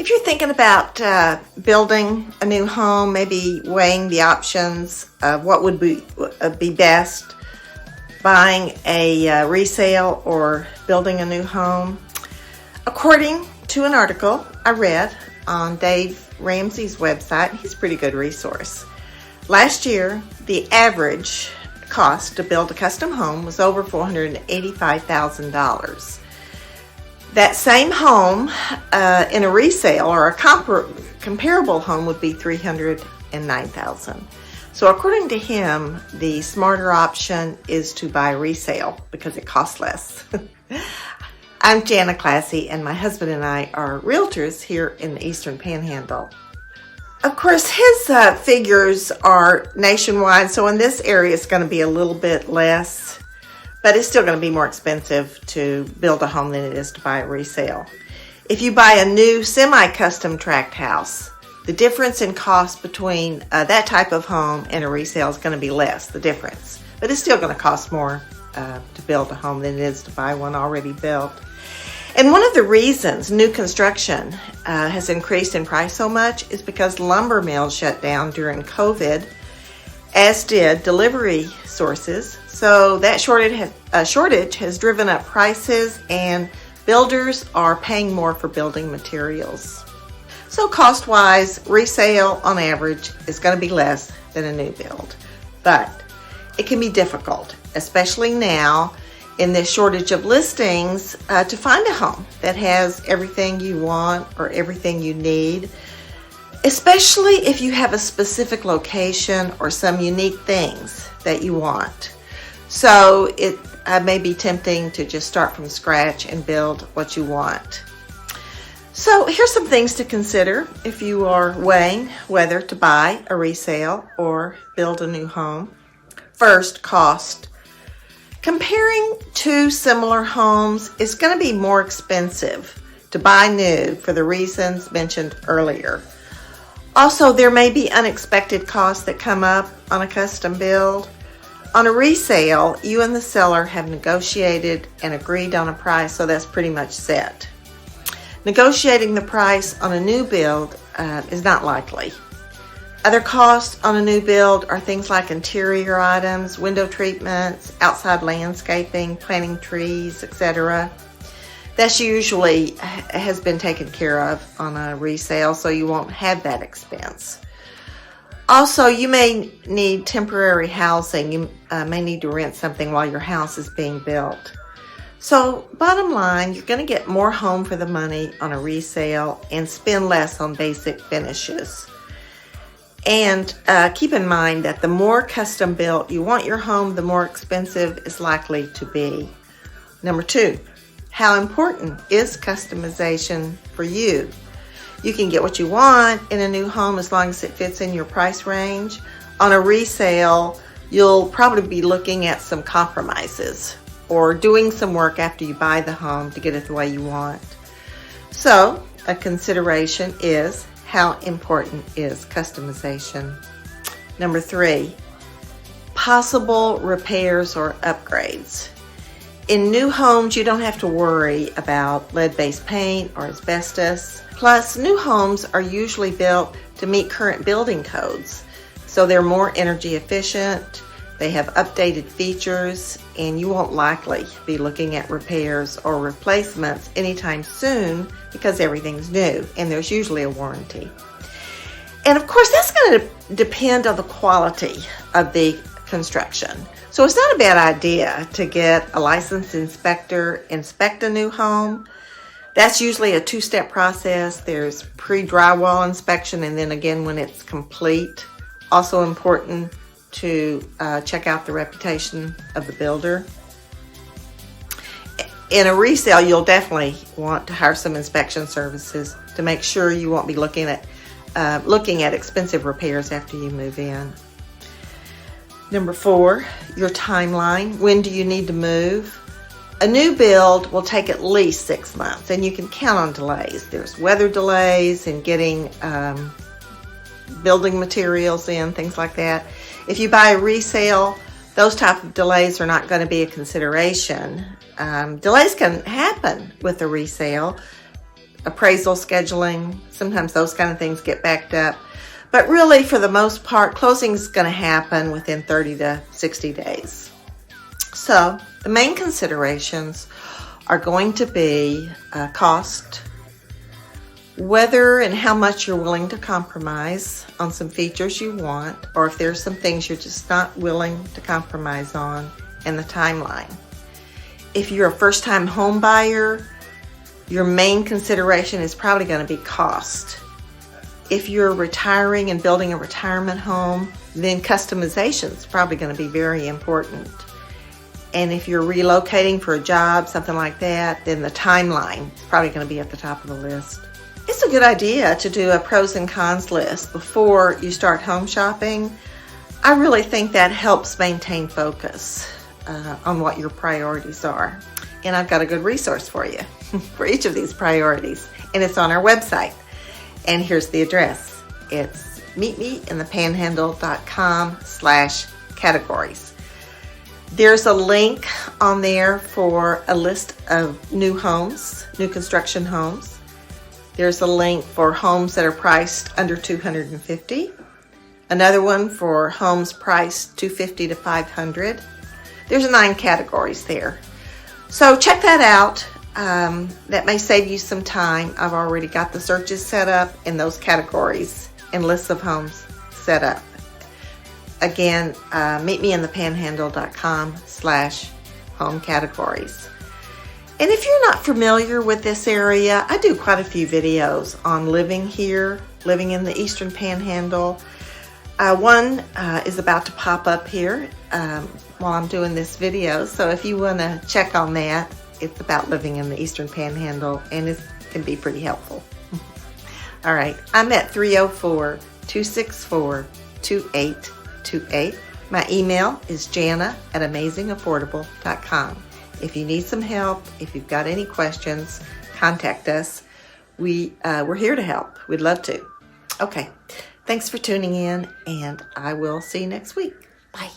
If you're thinking about building a new home, maybe weighing the options of what would be best, buying a resale or building a new home, according to an article I read on Dave Ramsey's website, he's a pretty good resource. Last year, the average cost to build a custom home was over $485,000. That same home in a resale or a comparable home would be $309,000. So according to him, the smarter option is to buy resale because it costs less. I'm Jana Classy, and my husband and I are realtors here in the Eastern Panhandle. Of course, his figures are nationwide, so in this area it's going to be a little bit less, but it's still going to be more expensive to build a home than it is to buy a resale. If you buy a new semi-custom tract house, the difference in cost between that type of home and a resale is going to be less, the difference. But it's still going to cost more to build a home than it is to buy one already built. And one of the reasons new construction has increased in price so much is because lumber mills shut down during COVID, as did delivery sources. So that shortage has driven up prices, and builders are paying more for building materials. So cost-wise, resale on average is going to be less than a new build. But it can be difficult, especially now in this shortage of listings, to find a home that has everything you want or everything you need, especially if you have a specific location or some unique things that you want. So it may be tempting to just start from scratch and build what you want. So here's some things to consider if you are weighing whether to buy a resale or build a new home. First, cost. Comparing two similar homes is going to be more expensive to buy new for the reasons mentioned earlier. Also, there may be unexpected costs that come up on a custom build. On a resale, you and the seller have negotiated and agreed on a price, so that's pretty much set. Negotiating the price on a new build is not likely. Other costs on a new build are things like interior items, window treatments, outside landscaping, planting trees, etc. That's usually has been taken care of on a resale, so you won't have that expense. Also, you may need temporary housing. You may need to rent something while your house is being built. So bottom line, you're going to get more home for the money on a resale and spend less on basic finishes. And keep in mind that the more custom built you want your home, the more expensive it's likely to be. Number two, how important is customization for you? You can get what you want in a new home as long as it fits in your price range. On a resale, you'll probably be looking at some compromises or doing some work after you buy the home to get it the way you want. So, a consideration is how important is customization. Number three, possible repairs or upgrades. In new homes, you don't have to worry about lead-based paint or asbestos. Plus, new homes are usually built to meet current building codes, so they're more energy efficient, they have updated features, and you won't likely be looking at repairs or replacements anytime soon because everything's new and there's usually a warranty. And of course, that's going to depend on the quality of the construction. So it's not a bad idea to get a licensed inspector inspect a new home. That's usually a two-step process. There's pre-drywall inspection, and then again when it's complete. Also important to check out the reputation of the builder. In a resale, you'll definitely want to hire some inspection services to make sure you won't be looking at expensive repairs after you move in. Number four, your timeline. When do you need to move? A new build will take at least 6 months, and you can count on delays. There's weather delays and getting building materials in, things like that. If you buy a resale, those type of delays are not going to be a consideration. Delays can happen with a resale, appraisal scheduling. Sometimes those kind of things get backed up. But really, for the most part, closing is going to happen within 30 to 60 days. So the main considerations are going to be cost, whether and how much you're willing to compromise on some features you want, or if there's some things you're just not willing to compromise on, and the timeline. If you're a first-time home buyer, your main consideration is probably going to be cost. If you're retiring and building a retirement home, then customization is probably going to be very important. And if you're relocating for a job, something like that, then the timeline is probably going to be at the top of the list. It's a good idea to do a pros and cons list before you start home shopping. I really think that helps maintain focus on what your priorities are. And I've got a good resource for you for each of these priorities. And it's on our website. And here's the address. It's meetmeinthepanhandle.com/categories. There's a link on there for a list of new homes, new construction homes. There's a link for homes that are priced under $250. Another one for homes priced $250 to $500. There's 9 categories there. So check that out. That may save you some time. I've already got the searches set up in those categories and lists of homes set up. Again, meetmeinthepanhandle.com/home categories. And if you're not familiar with this area, I do quite a few videos on living here, living in the Eastern Panhandle. One is about to pop up here while I'm doing this video. So if you want to check on that, it's about living in the Eastern Panhandle, and it can be pretty helpful. All right, I'm at 304-264-2828. My email is jana@amazingaffordable.com. If you need some help, if you've got any questions, contact us. We're here to help. We'd love to. Okay, thanks for tuning in, and I will see you next week. Bye.